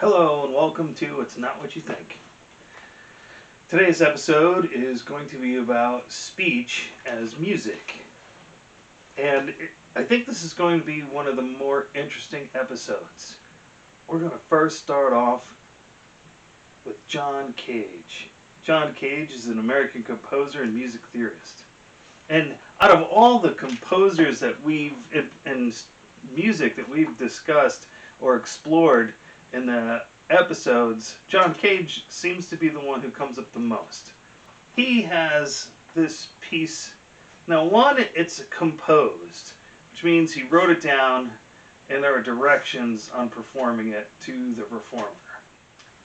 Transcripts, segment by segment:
Hello and welcome to It's Not What You Think. Today's episode is going to be about speech as music. I think this is going to be one of the more interesting episodes. We're going to first start off with John Cage. John Cage is an American composer and music theorist. And out of all the composers that and music that we've discussed or explored in the episodes, John Cage seems to be the one who comes up the most. He has this piece. Now, one, it's composed, which means he wrote it down and there are directions on performing it to the performer.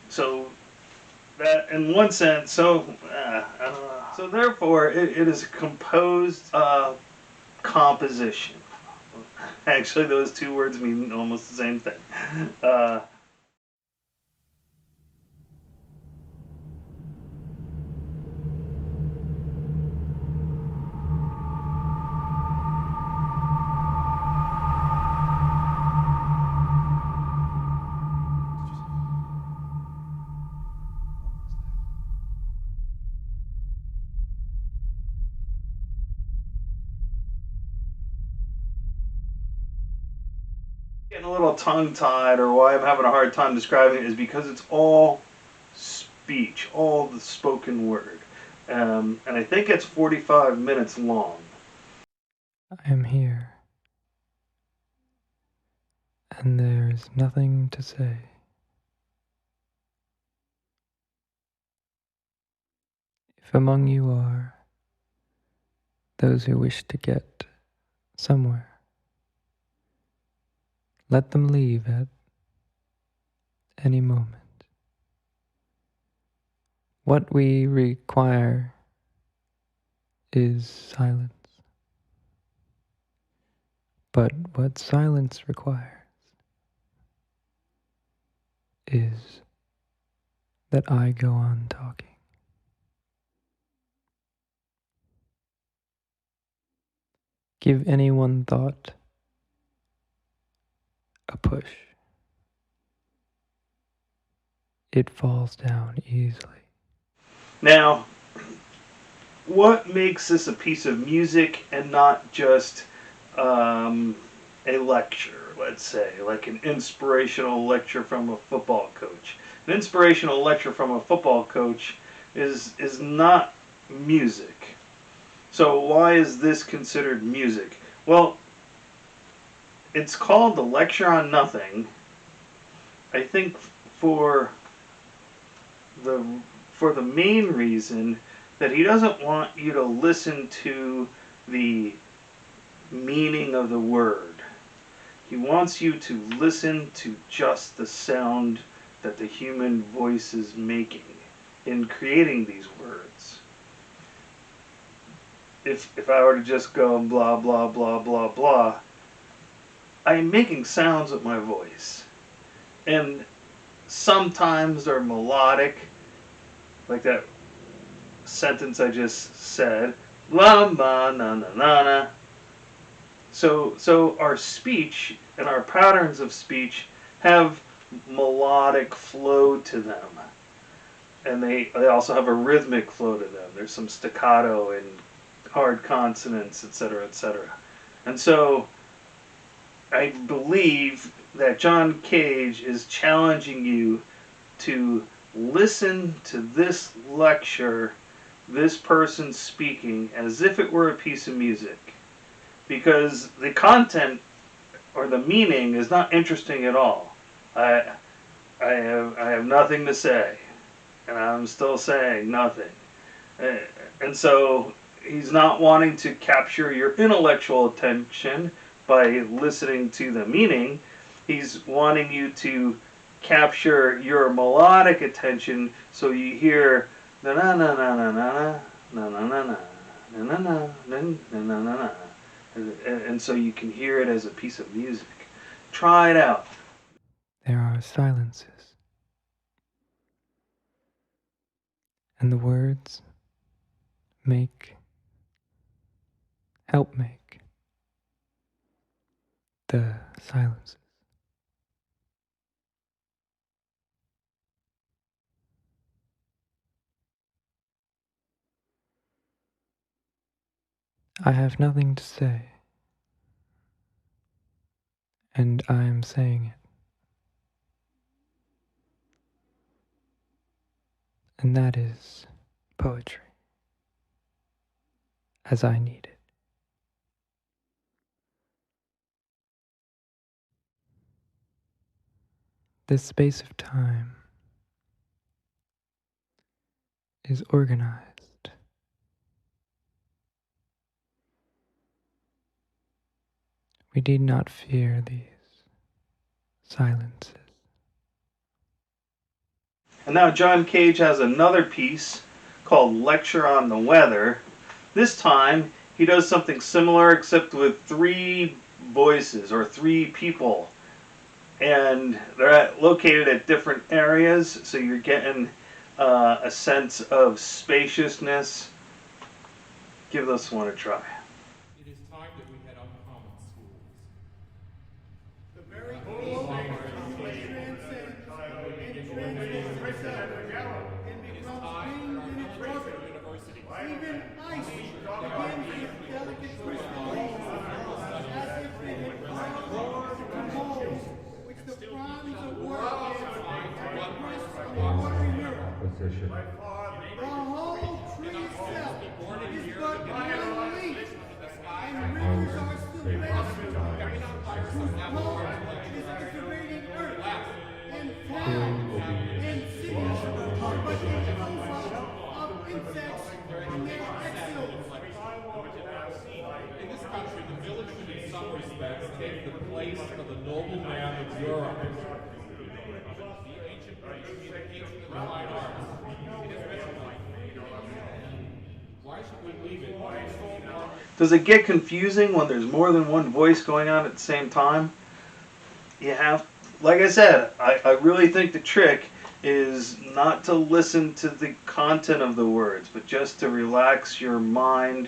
So that in one sense, I don't know. So therefore, it is a composed composition. Actually, those two words mean almost the same thing. Uh, Getting a little tongue-tied, or why I'm having a hard time describing it, is because it's all speech, all the spoken word, and I think it's 45 minutes long. I am here, and there's nothing to say. If among you are those who wish to get somewhere, let them leave at any moment. What we require is silence. But what silence requires is that I go on talking. Give any one thought a push. It falls down easily. Now, what makes this a piece of music and not just a lecture, let's say, like an inspirational lecture from a football coach? An inspirational lecture from a football coach is not music. So why is this considered music? Well, it's called the lecture on nothing. I think for the for the main reason that he doesn't want you to listen to the meaning of the word. He wants you to listen to just the sound that the human voice is making in creating these words. If I were to just go blah blah blah blah blah, I'm making sounds with my voice. And sometimes they're melodic, like that sentence I just said. La ma na na na na. So our speech and our patterns of speech have melodic flow to them. And they also have a rhythmic flow to them. There's some staccato and hard consonants, etc., etc. And so I believe that John Cage is challenging you to listen to this lecture, this person speaking, as if it were a piece of music. Because the content or the meaning is not interesting at all. I, I have nothing to say, and I'm still saying nothing. And so he's not wanting to capture your intellectual attention by listening to the meaning. He's wanting you to capture your melodic attention so you hear na na na na na na na na na na na na na na na na, and so you can hear it as a piece of music. Try it out. There are silences, and the words help make the silences. I have nothing to say, and I am saying it. And that is poetry, as I need it. This space of time is organized. We need not fear these silences. And now John Cage has another piece called Lecture on the Weather. This time he does something similar except with three voices or three people. And they're located at different areas, so you're getting a sense of spaciousness. Give this one a try. It is time that we had uncommon schools. The very cool transcends itself and becomes green in its orbit. Even ice begins with delicate crystals, as if it had grown to mold, which the fronds of work press on the watery mirror. The whole tree itself is but one leaf, and rivers are still vegetables, whose pulp is excavating earth, and flies and cities are but the pupa of insects in their exils. In this country, the village should in some respects take the place of the noble man of Europe. The ancient Greeks, the ancient of the fine arts. It is written. Why should we leave it? Does it get confusing when there's more than one voice going on at the same time? You have, like I said, I really think the trick is not to listen to the content of the words, but just to relax your mind.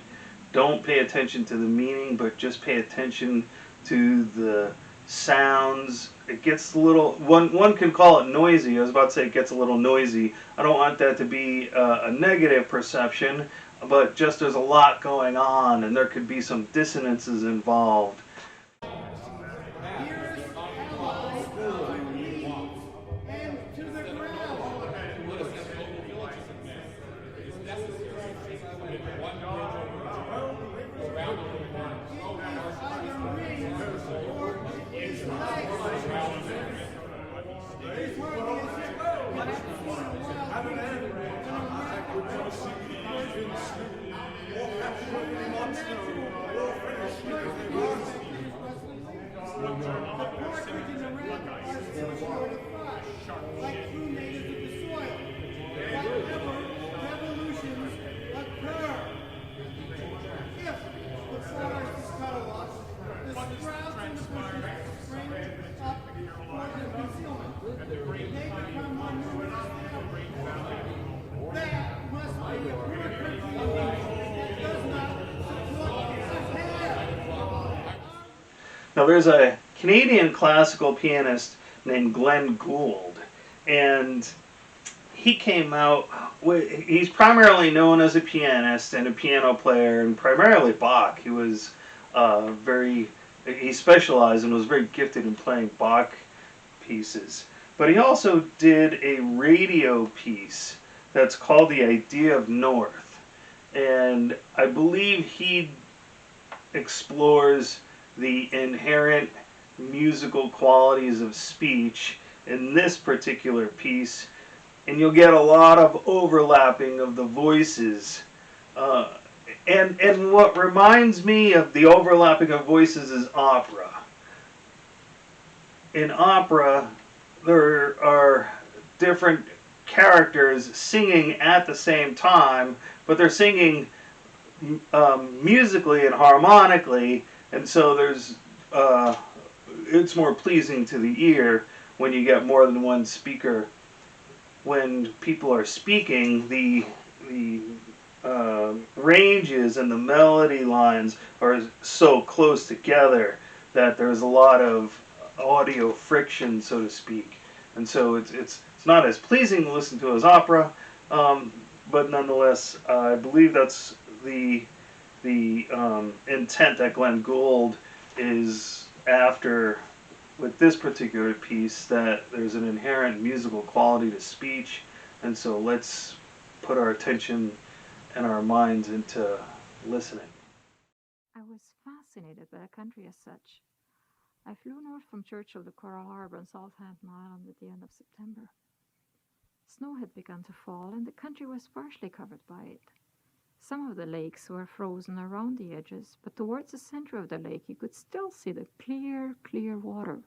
Don't pay attention to the meaning, but just pay attention to the sounds. It gets a little, one can call it noisy. I was about to say it gets a little noisy. I don't want that to be a negative perception, but just there's a lot going on and there could be some dissonances involved. Dearest ally to me and to the ground. Like true natives of the soil, whatever revolutions occur. If the forest is cut off, the sprouts and the bushes spring up for their concealment. They become more numerous than ever. That must be a poor country that does not look ahead. Now there's a Canadian classical pianist named Glenn Gould, and he came out he's primarily known as a pianist and a piano player, and primarily Bach. He was he specialized and was very gifted in playing Bach pieces. But he also did a radio piece that's called The Idea of North, and I believe he explores the inherent musical qualities of speech in this particular piece, and you'll get a lot of overlapping of the voices. And what reminds me of the overlapping of voices is opera. In opera, there are different characters singing at the same time, but they're singing musically and harmonically, and so there's it's more pleasing to the ear when you get more than one speaker. When people are speaking, the ranges and the melody lines are so close together that there's a lot of audio friction, so to speak, and so it's not as pleasing to listen to as opera, but nonetheless, I believe that's the the intent that Glenn Gould is after with this particular piece, that there's an inherent musical quality to speech, and so let's put our attention and our minds into listening. I was fascinated by the country as such. I flew north from Churchill to Coral Harbour on Southampton Island at the end of September. Snow had begun to fall, and the country was partially covered by it. Some of the lakes were frozen around the edges, but towards the center of the lake you could still see the clear water.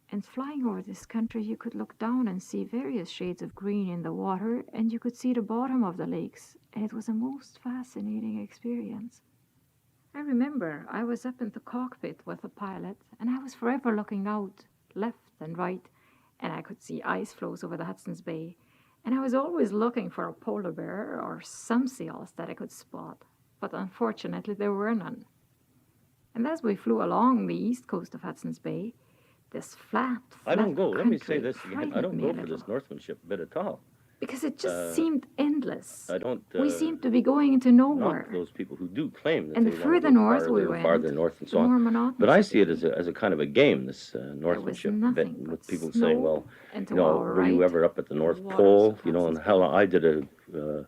And flying over this country you could look down and see various shades of green in the water, and you could see the bottom of the lakes, and it was a most fascinating experience. I remember I was up in the cockpit with the pilot, and I was forever looking out, left and right, and I could see ice floes over the Hudson's Bay, and I was always looking for a polar bear or some seals that I could spot, but unfortunately there were none. And as we flew along the east coast of Hudson's Bay, this flat I don't go, let me say country this again, I frightened don't me go a for little, this northmanship bit at all. because it just seemed endless. I don't. We seemed to be going into nowhere. Not those people who do claim that And they the want to further go north farther we and went, farther north and the so more on. monotonous But I it see it became. as a kind of a game, this There was northmanship bit, nothing with but people snow, saying, well, and to you know, our were you right, ever up at the North waters Pole? of You know, and Hudson's hell, Bay. I did a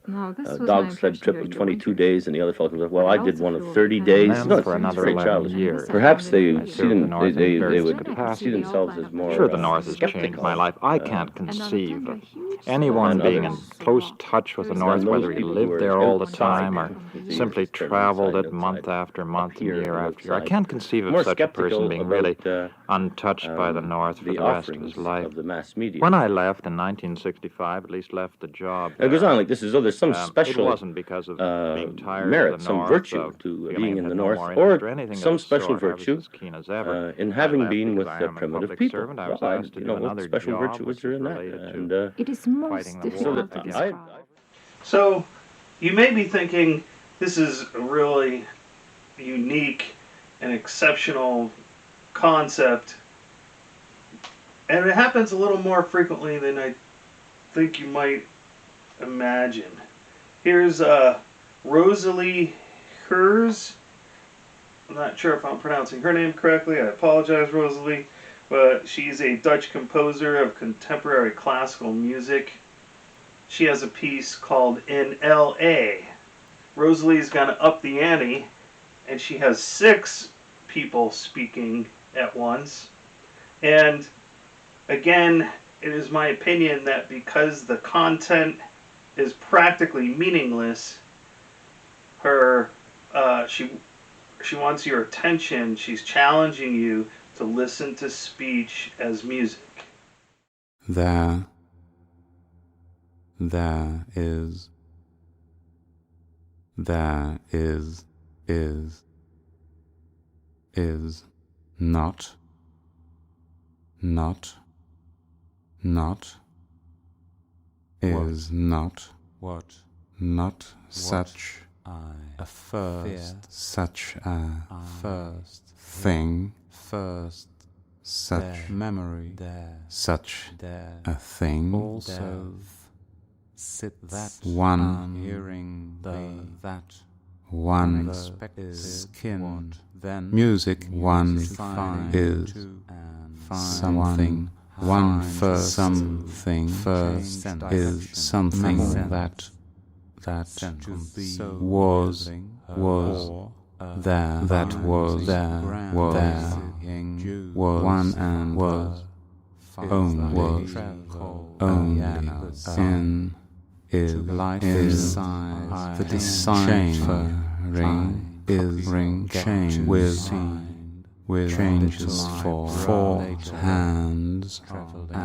No, this was my dog sled impression trip during of the 22 winter. days, and the other fellow goes, well, But I I did also one flew of over 30 the days. Canada. And No, then it's for it's another very 11 childish. years. Perhaps they I served the North in they various would capacities. see themselves as more Sure, the North has changed skeptical. my life. I can't conceive Another of huge anyone And being in others. close touch with the There is North, those whether he people who lived are there all the outside, time or see simply it's turning traveled inside it and month outside, after month up and here year and after year. I outside. can't conceive of More such a skeptical person being really about, untouched by the North for the the rest of his offerings life. of the mass media. When I left in 1965, at least left the job It goes there, on like this: there's some it special wasn't because of being tired of merit, the some North, virtue of to feeling being it in had the no North, more or interest anything of some the special sort. I was virtue as keen as ever. in I having left been because with I the am a primitive public people. servant. I was Well, asked to you do know, what another special job virtue was which there was in that? related And to It is most fighting the war. difficult to So describe. So you may be thinking this is a really unique and exceptional concept, and it happens a little more frequently than I think you might imagine. Here's Rosalie Herz. I'm not sure if I'm pronouncing her name correctly. I apologize, Rosalie. But she's a Dutch composer of contemporary classical music. She has a piece called In L.A. Rosalie's gonna up the ante, and she has 6 people speaking at once. And again, it is my opinion that because the content is practically meaningless, she wants your attention. She's challenging you to listen to speech as music. There is, not, is not, not such a first, such a first thing, such memory, such a thing, also one hearing that one skin, then music one is something, one first something first is something that was there, that was there, was one and was only in is the deciphering is change with changes for 4 hands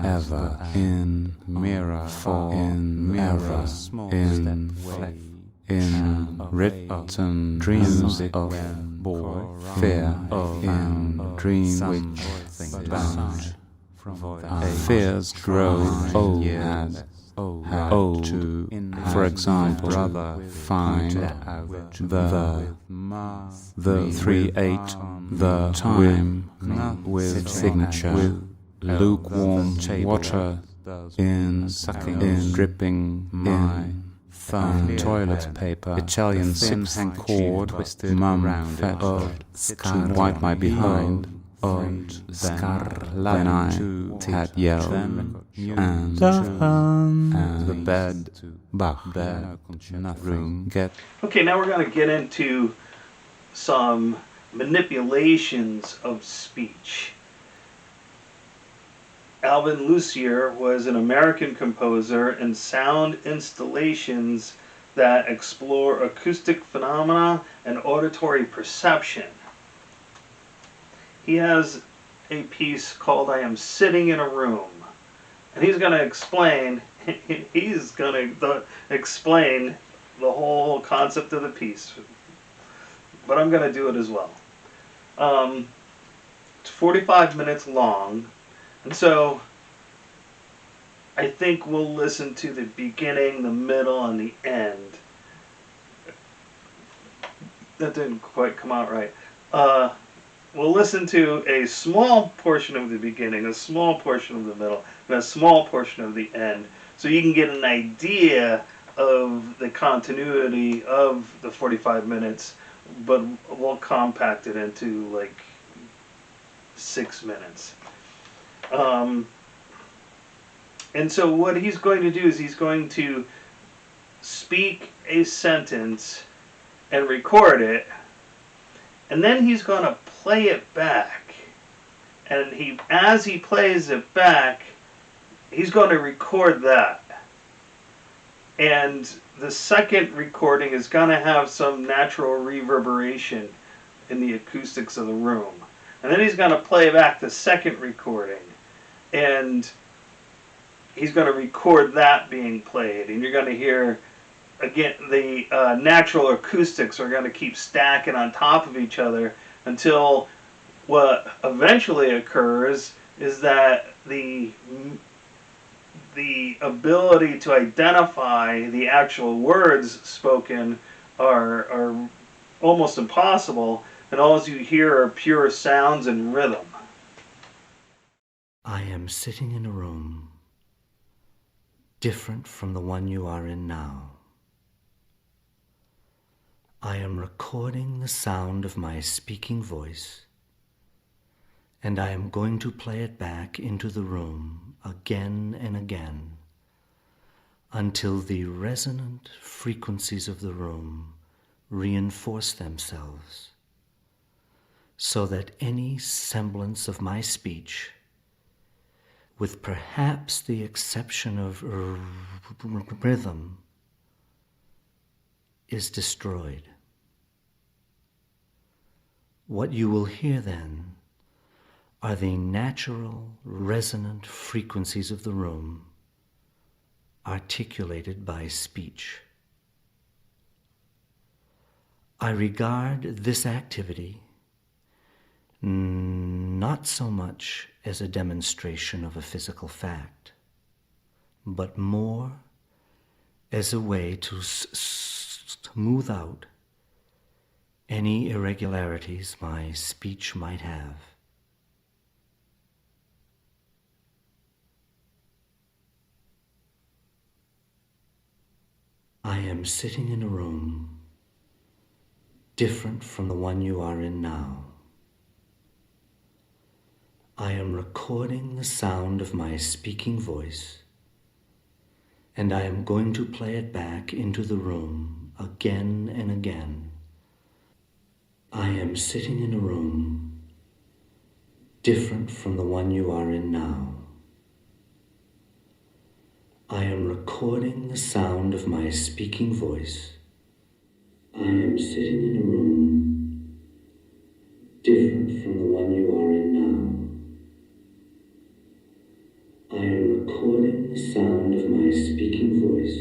ever in mirror in error in written dreams of fear in dreams which fears grow old as old to, for example, find the 3/8 the time with signature with lukewarm water in dripping in foam toilet paper, Italian thin cord, mum fed to wipe my behind, and then I had yelled, and the bed, room, get. Okay, now we're going to get into some manipulations of speech. Alvin Lucier was an American composer and sound installations that explore acoustic phenomena and auditory perception. He has a piece called I Am Sitting in a Room, and he's going to explain the whole concept of the piece, but I'm going to do it as well. It's 45 minutes long, and so I think we'll listen to the beginning, the middle, and the end. That didn't quite come out right. We'll listen to a small portion of the beginning, a small portion of the middle, and a small portion of the end, so you can get an idea of the continuity of the 45 minutes, but we'll compact it into like 6 minutes. And so what he's going to do is he's going to speak a sentence and record it, and then he's going to play it back. And as he plays it back, he's going to record that. And the second recording is going to have some natural reverberation in the acoustics of the room. And then he's going to play back the second recording, and he's going to record that being played. And you're going to hear, again, the natural acoustics are going to keep stacking on top of each other until what eventually occurs is that the ability to identify the actual words spoken are almost impossible, and all you hear are pure sounds and rhythm. I am sitting in a room different from the one you are in now. I am recording the sound of my speaking voice, and I am going to play it back into the room again and again until the resonant frequencies of the room reinforce themselves, so that any semblance of my speech, with perhaps the exception of rhythm, is destroyed. What you will hear then are the natural resonant frequencies of the room articulated by speech. I regard this activity not so much as a demonstration of a physical fact, but more as a way to smooth out any irregularities my speech might have. I am sitting in a room different from the one you are in now. I am recording the sound of my speaking voice, and I am going to play it back into the room again and again. I am sitting in a room different from the one you are in now. I am recording the sound of my speaking voice. I am sitting in a room different from the one you are in now. I am recording the sound of my speaking voice.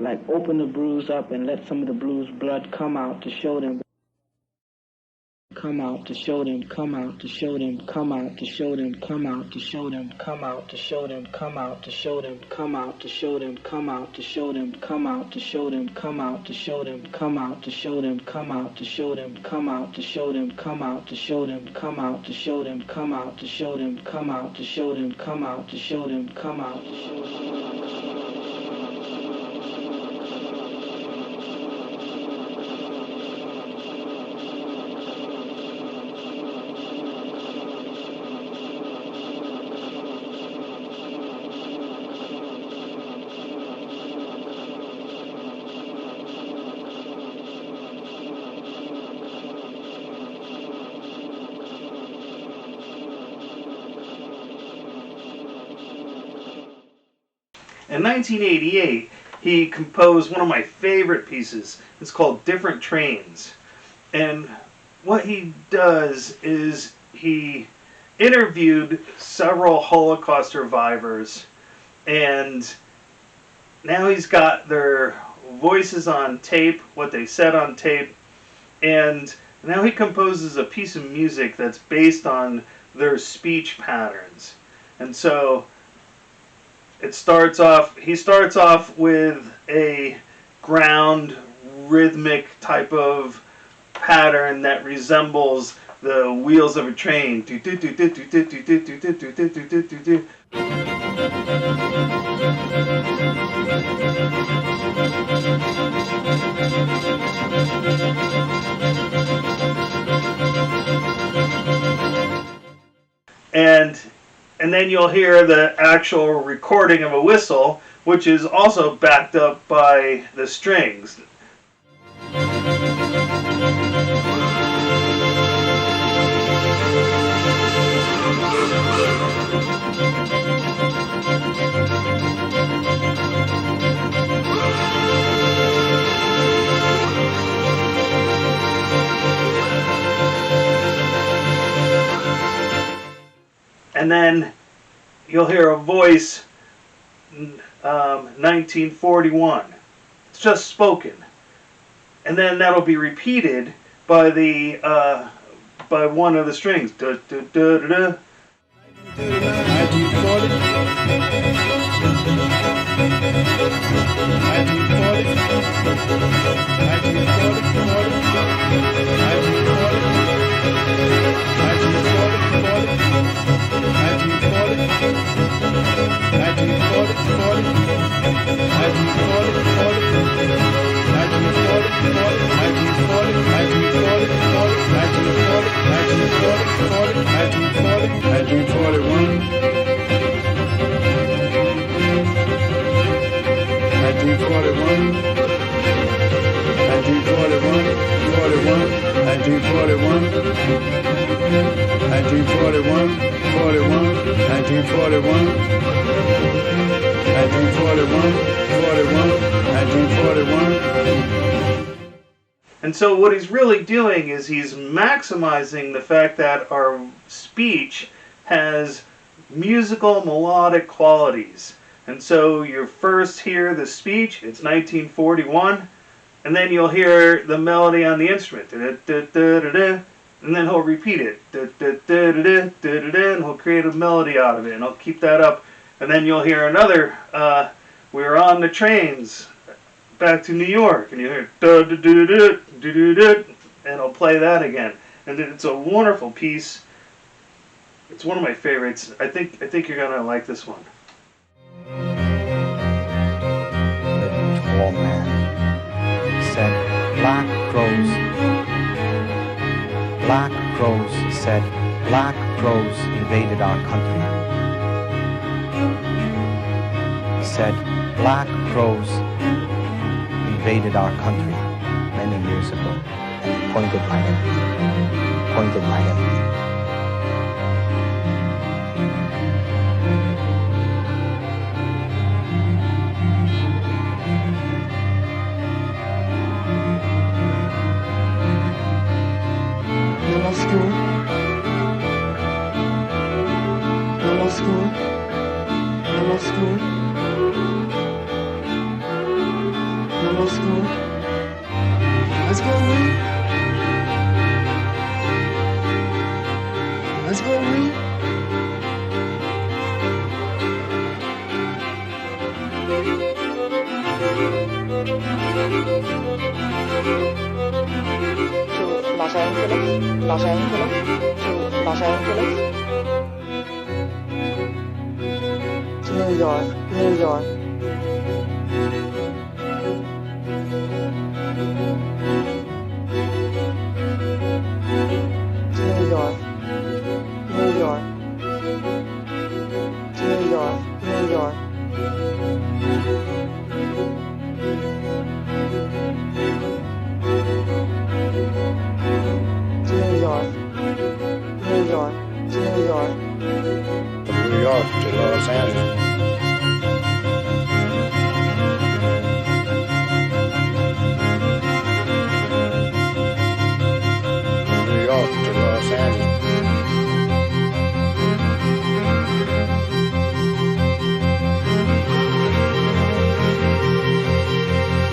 like open the bruise up and let some of the bruise blood come out to show them. Come out to show them, come out to show them, come out to show them, come out to show them, come out to show them, come out to show them, come out to show them, come out to show them, come out to show them, come out to show them, come out to show them, come out to show them, come out to show them, come out to show them, come out to show them, come out to show them, come out to show them, come out to show them, come out to show them. In 1988, he composed one of my favorite pieces. It's called Different Trains. And what he does is he interviewed several Holocaust survivors, and now he's got their voices on tape, what they said on tape, and now he composes a piece of music that's based on their speech patterns. And so he starts off with a ground rhythmic type of pattern that resembles the wheels of a train. And then you'll hear the actual recording of a whistle, which is also backed up by the strings. And then you'll hear a voice, 1941. It's just spoken. And then that'll be repeated by the by one of the strings. Da, da, da, da, da. 1941. And so what he's really doing is he's maximizing the fact that our speech has musical melodic qualities. And so you first hear the speech, it's 1941, and then you'll hear the melody on the instrument. Da, da, da, da, da, and then he'll repeat it. Da, da, da, da, da, da, da, da, and he'll create a melody out of it, and he'll keep that up. And then you'll hear another, we're on the trains back to New York, and you hear da da da da da da da, and I'll play that again. And it's a wonderful piece. It's one of my favorites. I think you're gonna like this one. The tall man said, "Black crows." Black crows said, "Black crows invaded our country." He said, "Black crows invaded our country many years ago," and he pointed by them. Hello school. Hello school. Hello school. little smooth. Let's go, Lee. Let's go, Lee. To Los Angeles, Los Angeles, to Los Angeles. To New York, New York. To New York, New York. To New York, New York. To New York, New York, to New York. From New York to Los Angeles. From New York to Los Angeles.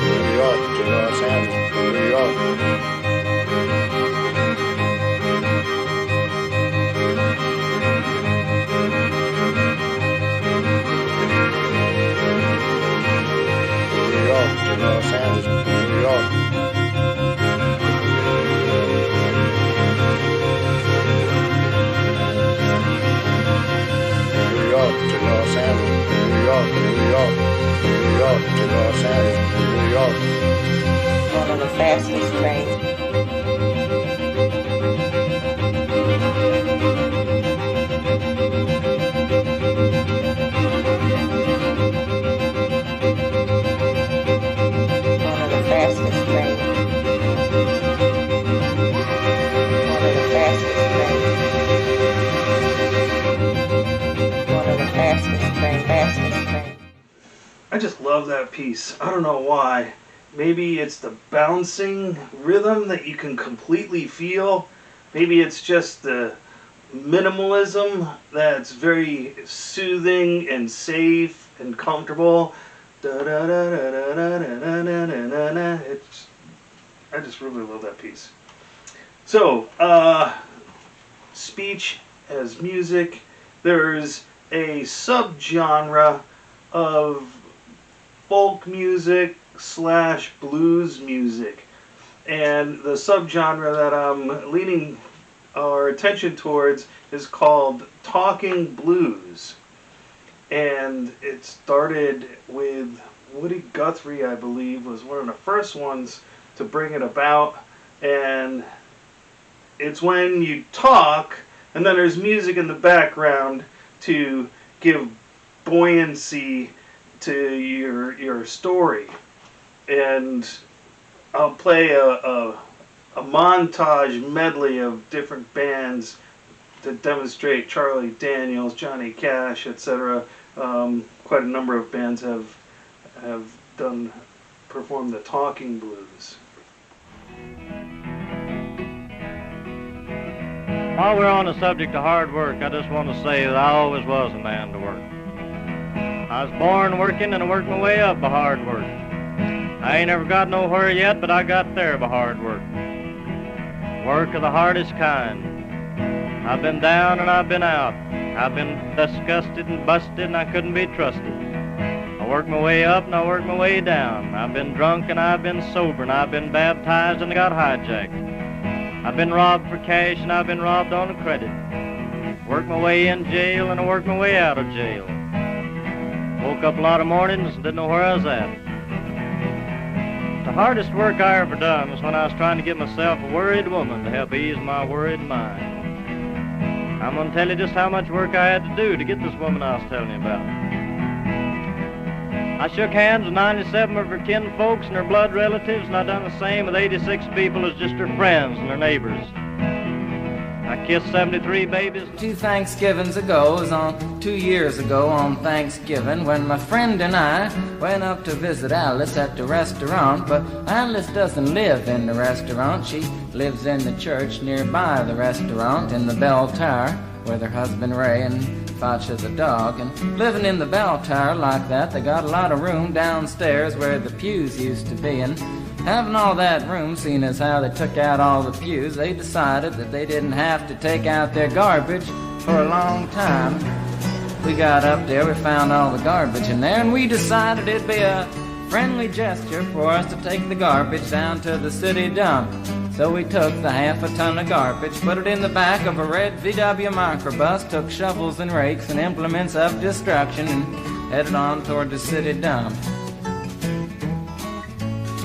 New York to Los Angeles. New York. Los Angeles, New York. New York to Los Angeles, New York, New York. New York to Los Angeles, New York. One of the fastest trains. Fastest train. One of the fastest trains. One of the fastest train, fastest train. I just love that piece. I don't know why. Maybe it's the bouncing rhythm that you can completely feel. Maybe it's just the minimalism that's very soothing and safe and comfortable. It's, I just really love that piece. So, speech as music. There's a subgenre of folk music / blues music. And the subgenre that I'm leaning our attention towards is called talking blues. And it started with Woody Guthrie, I believe, was one of the first ones to bring it about. And it's when you talk, and then there's music in the background to give buoyancy to your story. And I'll play a montage medley of different bands to demonstrate Charlie Daniels, Johnny Cash, etc. Quite a number of bands have performed the talking blues. While we're on the subject of hard work, I just want to say that I always was a man to work. I was born working and I worked my way up by hard work. I ain't ever got nowhere yet, but I got there by hard work. Work of the hardest kind. I've been down and I've been out. I've been disgusted and busted and I couldn't be trusted. I worked my way up and I worked my way down. I've been drunk and I've been sober and I've been baptized and I got hijacked. I've been robbed for cash and I've been robbed on credit. Worked my way in jail and I worked my way out of jail. Woke up a lot of mornings and didn't know where I was at. The hardest work I ever done was when I was trying to get myself a worried woman to help ease my worried mind. I'm going to tell you just how much work I had to do to get this woman I was telling you about. I shook hands with 97 of her kin folks and her blood relatives, and I done the same with 86 people as just her friends and her neighbors. I kissed 73 babies. 2 Thanksgivings ago, it was 2 years ago on Thanksgiving, when my friend and I went up to visit Alice at the restaurant, but Alice doesn't live in the restaurant. She lives in the church nearby the restaurant in the bell tower with her husband Ray and Foch as a dog, and living in the bell tower like that, they got a lot of room downstairs where the pews used to be, and having all that room, seeing as how they took out all the pews, they decided that they didn't have to take out their garbage for a long time. We got up there, we found all the garbage in there, and we decided it'd be a friendly gesture for us to take the garbage down to the city dump. So we took the half a ton of garbage, put it in the back of a red VW microbus, took shovels and rakes and implements of destruction, and headed on toward the city dump.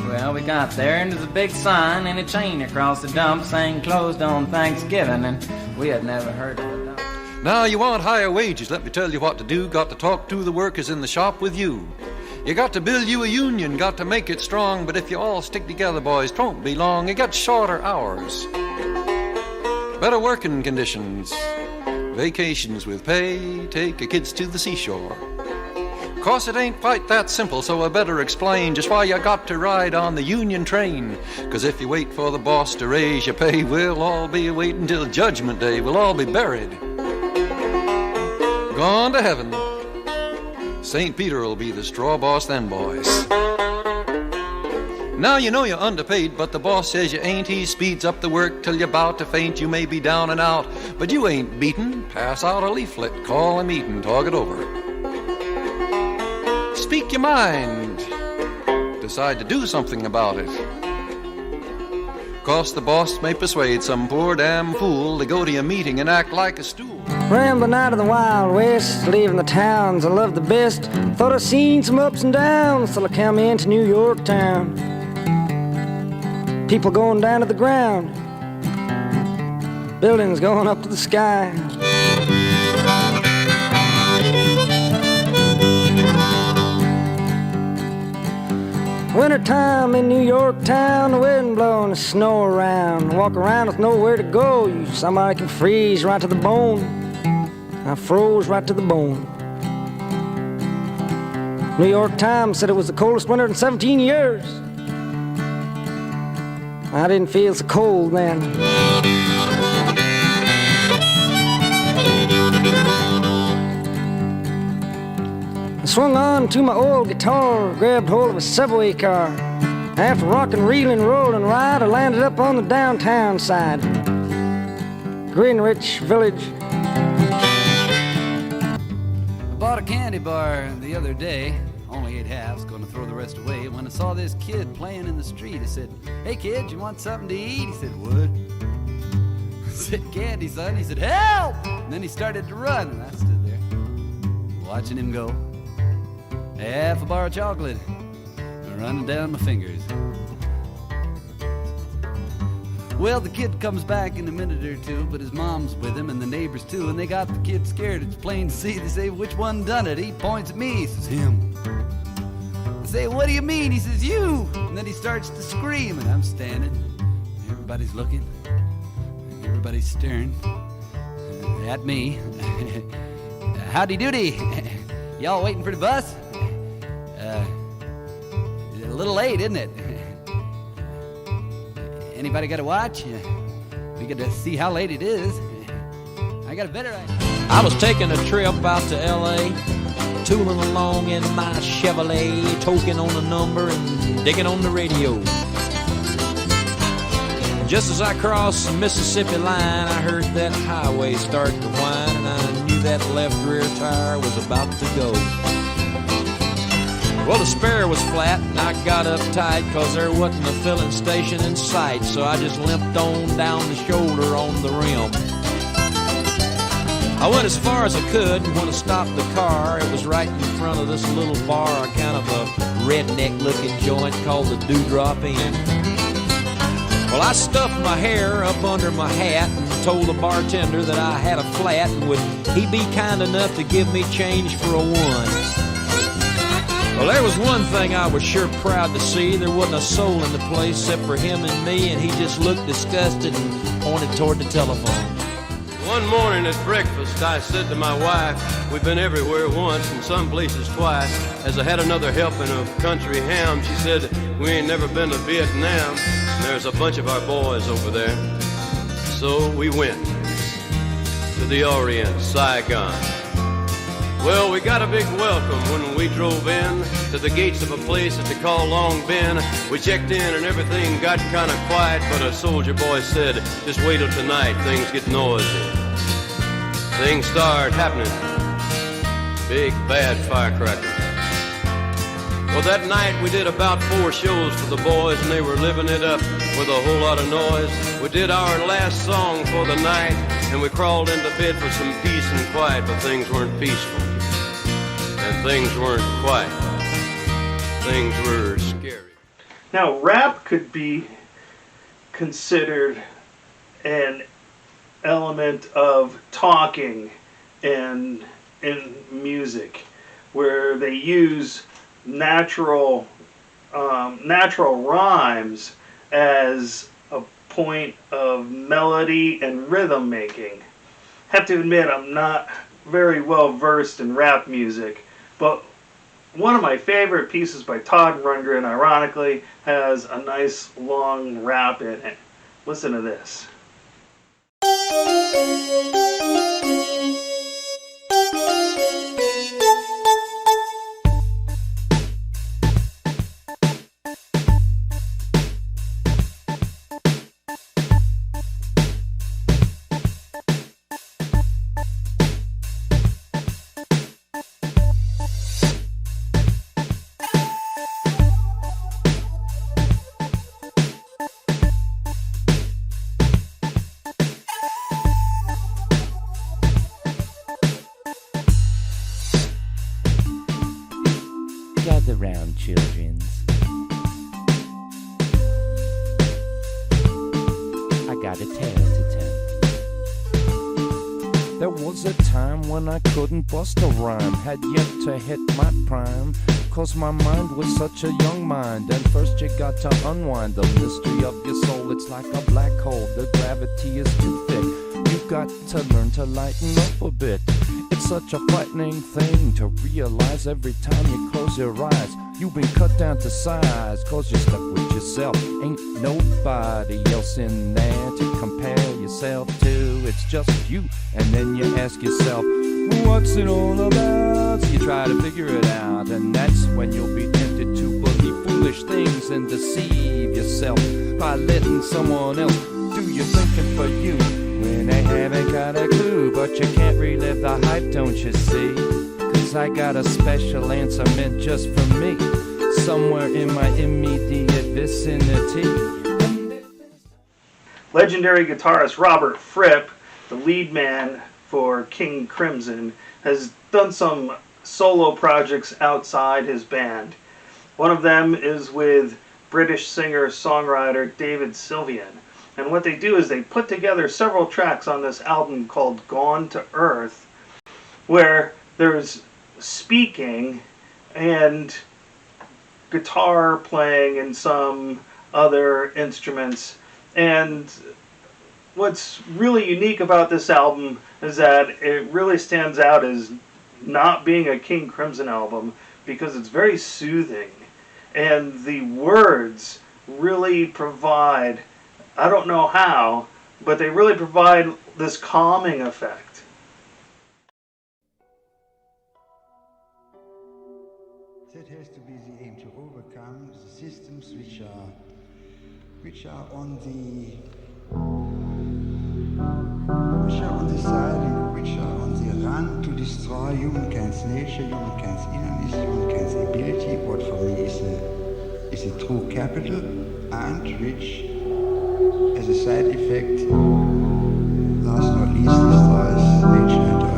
Well, we got there, and there's a big sign and a chain across the dump saying closed on Thanksgiving, and we had never heard of it. Now you want higher wages, let me tell you what to do. Got to talk to the workers in the shop with you. You got to build you a union, got to make it strong, but if you all stick together, boys, 'twon't be long. You got shorter hours, better working conditions, vacations with pay, take your kids to the seashore. 'Course it ain't quite that simple, so I better explain just why you got to ride on the union train. 'Cause if you wait for the boss to raise your pay, we'll all be waiting till Judgment Day. We'll all be buried, gone to heaven. St. Peter will be the straw boss then, boys. Now you know you're underpaid, but the boss says you ain't. He speeds up the work till you're about to faint. You may be down and out, but you ain't beaten. Pass out a leaflet, call a meeting, talk it over. Speak your mind, decide to do something about it. 'Cause the boss may persuade some poor damn fool to go to your meeting and act like a stool. Rambling out of the Wild West, leaving the towns I love the best. Thought I'd seen some ups and downs till I come into New York town. People going down to the ground, buildings going up to the sky. Wintertime in New York town, the wind blowing the snow around. Walk around with nowhere to go, somebody can freeze right to the bone. I froze right to the bone. New York Times said it was the coldest winter in 17 years. I didn't feel so cold then. I swung on to my old guitar, grabbed hold of a subway car. After rocking, reeling, rolling ride, I landed up on the downtown side. Greenwich Village. I bought a candy bar the other day, only 8 halves, gonna throw the rest away. When I saw this kid playing in the street, I said, "Hey kid, you want something to eat?" He said, "What?" I said, "Candy, son." He said, "Help!" And then he started to run, and I stood there, watching him go. Half a bar of chocolate running down my fingers. Well, the kid comes back in a minute or two, but his mom's with him and the neighbors too, and they got the kid scared. It's plain to see. They say, "Which one done it?" He points at me. He says, "Him." They say, "What do you mean?" He says, "You." And then he starts to scream, and I'm standing. Everybody's looking. Everybody's staring at me. Howdy doody. Y'all waiting for the bus? A little late, isn't it? Anybody got a watch? We get to see how late it is. I got a better idea. I was taking a trip out to L.A., tooling along in my Chevrolet, toking on a number and digging on the radio. Just as I crossed the Mississippi line, I heard that highway start to whine, and I knew that left rear tire was about to go. Well, the spare was flat, and I got uptight, 'cause there wasn't a filling station in sight, so I just limped on down the shoulder on the rim. I went as far as I could, and when I stopped the car, it was right in front of this little bar, kind of a redneck-looking joint called the Dewdrop Inn. Well, I stuffed my hair up under my hat and told the bartender that I had a flat, and would he be kind enough to give me change for a one. Well, there was one thing I was sure proud to see. There wasn't a soul in the place except for him and me, and he just looked disgusted and pointed toward the telephone. One morning at breakfast, I said to my wife, "We've been everywhere once and some places twice." As I had another helping of country ham, she said, "We ain't never been to Vietnam. There's a bunch of our boys over there." So we went to the Orient, Saigon. Well, we got a big welcome when we drove in to the gates of a place that they call Long Bend. We checked in and everything got kind of quiet, but a soldier boy said, just wait till tonight, things get noisy. Things start happening. Big bad firecrackers. Well, that night we did about 4 shows for the boys, and they were living it up with a whole lot of noise. We did our last song for the night, and we crawled into bed for some peace and quiet, but things weren't peaceful. And things weren't quiet. Things were scary. Now, rap could be considered an element of talking in music, where they use natural rhymes as a point of melody and rhythm making. Have to admit, I'm not very well versed in rap music, but one of my favorite pieces by Todd Rundgren, ironically, has a nice long rap in it. Listen to this. Gather round, childrens. I got a tale to tell. There was a time when I couldn't bust a rhyme, had yet to hit my prime, 'cause my mind was such a young mind. And first you got to unwind the mystery of your soul. It's like a black hole, the gravity is too thick. You've got to learn to lighten up a bit. It's such a frightening thing to realize every time you close your eyes. You've been cut down to size, 'cause you're stuck with yourself. Ain't nobody else in there to compare yourself to. It's just you, and then you ask yourself, what's it all about? So you try to figure it out, and that's when you'll be tempted to believe foolish things and deceive yourself by letting someone else do your thinking for you. When they haven't got a clue, but you can't relive the hype, don't you see? 'Cause I got a special answer meant just for me, somewhere in my immediate vicinity. Legendary guitarist Robert Fripp, the lead man for King Crimson, has done some solo projects outside his band. One of them is with British singer-songwriter David Sylvian. And what they do is they put together several tracks on this album called Gone to Earth, where there's speaking and guitar playing and some other instruments. And what's really unique about this album is that it really stands out as not being a King Crimson album because it's very soothing. And the words really provide, I don't know how, but they really provide this calming effect. That has to be the aim, to overcome the systems which are on the side and which are on the run to destroy humankind's nature, humankind's innerness, humankind's ability, what for me is a true capital, and which as a side effect, last not least, destroys nature and earth.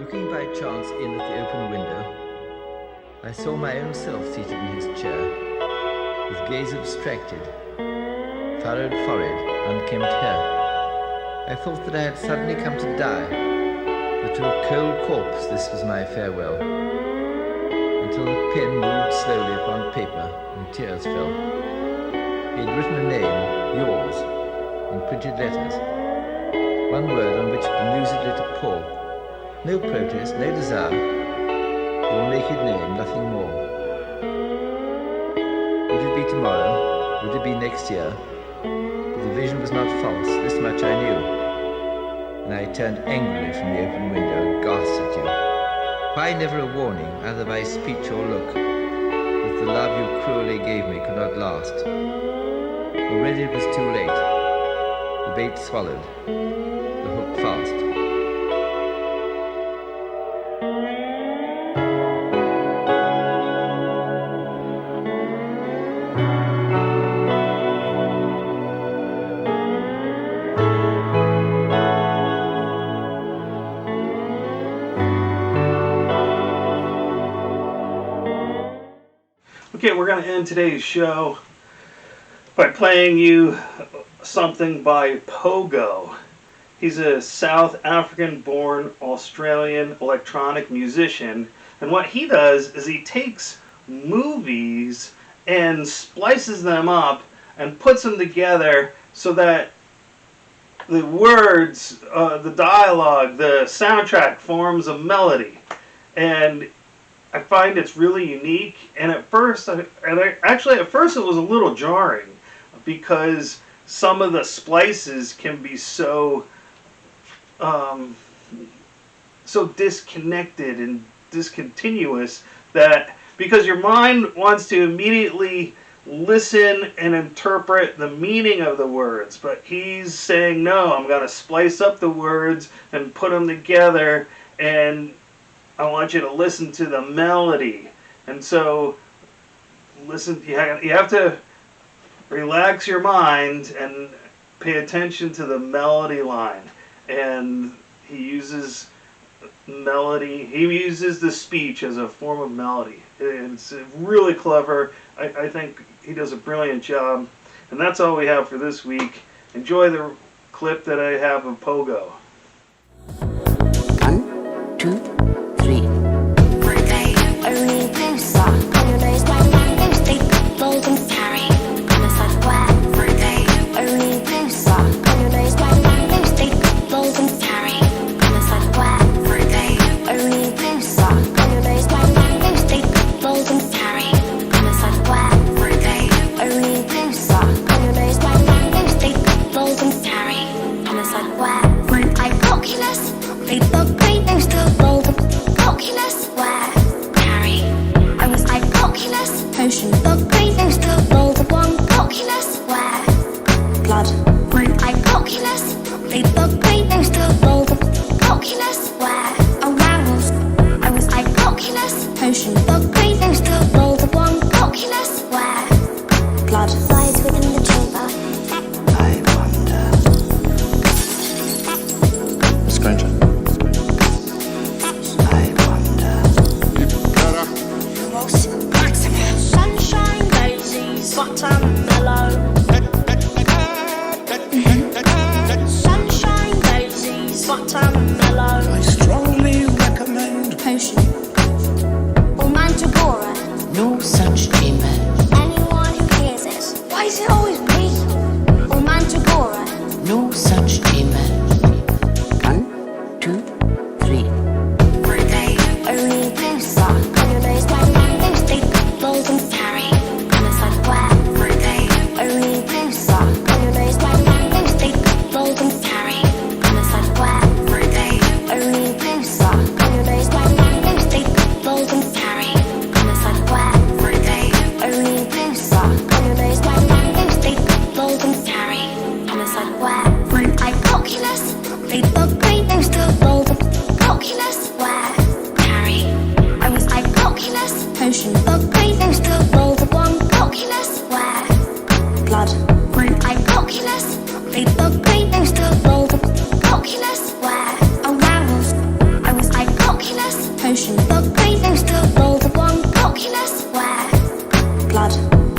Looking by chance in at the open window, I saw my own self seated in his chair, with gaze abstracted, furrowed forehead, unkempt hair. I thought that I had suddenly come to die, that to a cold corpse this was my farewell, until the pen moved slowly upon paper and tears fell. He had written a name, yours, in printed letters, one word on which bemused let it pour. No protest, no desire, your naked name, nothing more. Would it be tomorrow? Would it be next year? But the vision was not false, this much I knew. And I turned angrily from the open window, aghast at you. Why never a warning, either by speech or look, that the love you cruelly gave me could not last? Already it was too late. The bait swallowed, the hook fast. Okay, we're going to end today's show by playing you something by Pogo. He's a South African-born Australian electronic musician, and what he does is he takes movies and splices them up and puts them together so that the words, the dialogue, the soundtrack forms a melody. And I find it's really unique, and at first it was a little jarring because some of the splices can be so disconnected and discontinuous that because your mind wants to immediately listen and interpret the meaning of the words, but he's saying, no, I'm going to splice up the words and put them together, and I want you to listen to the melody. And so, listen, you have to relax your mind and pay attention to the melody line. And he uses melody, he uses the speech as a form of melody. It's really clever. I think he does a brilliant job. And that's all we have for this week. Enjoy the clip that I have of Pogo. 1, 2, 3. Only blue sock on your nose, blue stick, golden carry on the side where for a day. Only blue sock on your nose, blue stick, golden carry on the side where for a day. Only blue sock on your nose, blue stick, golden carry on the side where for a day. Only blue sock on your nose, blue stick, golden carry on the side where. When I Oculus, they bug green nose to golden Oculus where. I was Oculus, potion, bug, green nose to roll the one, Oculus, where? Blood. When Oculus, they bug, green nose to roll the Oculus, where? Oh, werewolves. I was Oculus, potion, bug, green nose to roll the one, Oculus, where? Blood. Lies within the chamber. I wonder. Stranger. Sunshine daisies, watermellow. Sunshine daisies, watermellow. I strongly recommend Potion or mandragora. No such demon. Anyone who hears it. Why is it always me? Or mandragora. No such demon. 1, 2, 3. For a day, only blue sock on your nose, blue stick, golden carry on the side where. For a day, only blue sock on your nose, blue stick, golden carry on the side where. For a day, only blue sock on your nose, blue stick, golden carry on the side where. For a day, only blue sock on your nose, blue stick, golden carry on the side where. When Oculus, they bug green nose to roll the Oculus where. Carry. I was Oculus, potion, bug green nose to roll the one, Oculus where. Blood. When Oculus, they bug green nose to roll the Oculus where. Oh, werewolves. I was Oculus. blood.